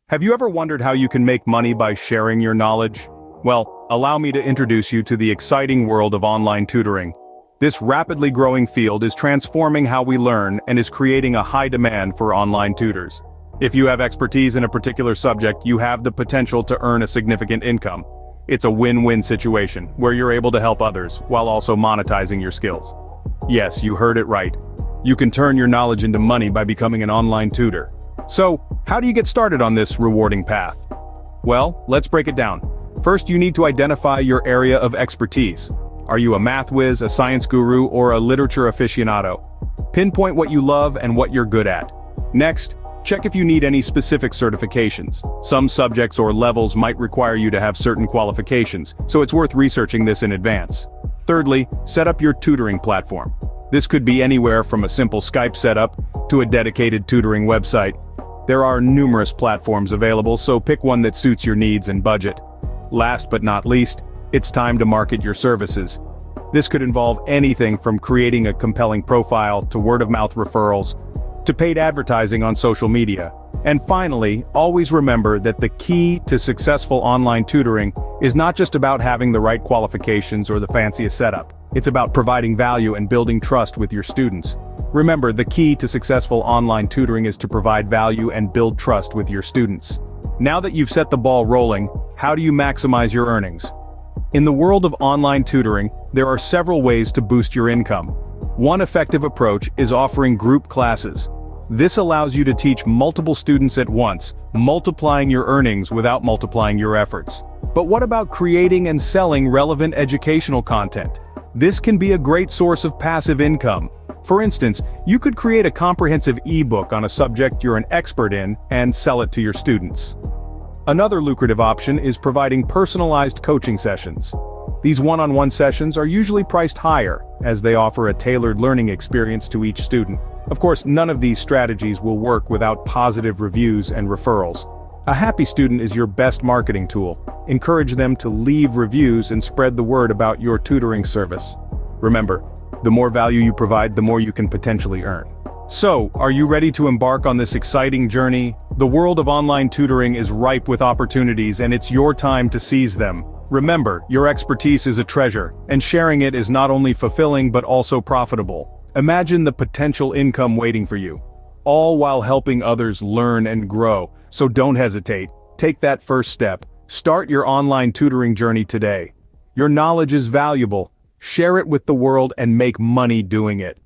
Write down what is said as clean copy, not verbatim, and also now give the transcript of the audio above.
Have you ever wondered how you can make money by sharing your knowledge? Well, allow me to introduce you to the exciting world of online tutoring. This rapidly growing field is transforming how we learn and is creating a high demand for online tutors. If you have expertise in a particular subject, you have the potential to earn a significant income. It's a win-win situation, where you're able to help others, while also monetizing your skills. Yes, you heard it right. You can turn your knowledge into money by becoming an online tutor. So, how do you get started on this rewarding path? Well, let's break it down. First, you need to identify your area of expertise. Are you a math whiz, a science guru, or a literature aficionado? Pinpoint what you love and what you're good at. Next, check if you need any specific certifications. Some subjects or levels might require you to have certain qualifications, so it's worth researching this in advance. Thirdly, set up your tutoring platform. This could be anywhere from a simple Skype setup to a dedicated tutoring website. There are numerous platforms available, so pick one that suits your needs and budget. Last but not least, it's time to market your services. This could involve anything from creating a compelling profile to word-of-mouth referrals, to paid advertising on social media. And finally, always remember that the key to successful online tutoring is not just about having the right qualifications or the fanciest setup. It's about providing value and building trust with your students. Remember, the key to successful online tutoring is to provide value and build trust with your students. Now that you've set the ball rolling, how do you maximize your earnings? In the world of online tutoring, there are several ways to boost your income. One effective approach is offering group classes. This allows you to teach multiple students at once, multiplying your earnings without multiplying your efforts. But what about creating and selling relevant educational content? This can be a great source of passive income. For instance, you could create a comprehensive ebook on a subject you're an expert in and sell it to your students. Another lucrative option is providing personalized coaching sessions. These one-on-one sessions are usually priced higher, as they offer a tailored learning experience to each student. Of course, none of these strategies will work without positive reviews and referrals. A happy student is your best marketing tool. Encourage them to leave reviews and spread the word about your tutoring service. Remember, the more value you provide, the more you can potentially earn. So, are you ready to embark on this exciting journey? The world of online tutoring is ripe with opportunities, and it's your time to seize them. Remember, your expertise is a treasure, and sharing it is not only fulfilling but also profitable. Imagine the potential income waiting for you, all while helping others learn and grow. So don't hesitate. Take that first step. Start your online tutoring journey today. Your knowledge is valuable. Share it with the world and make money doing it.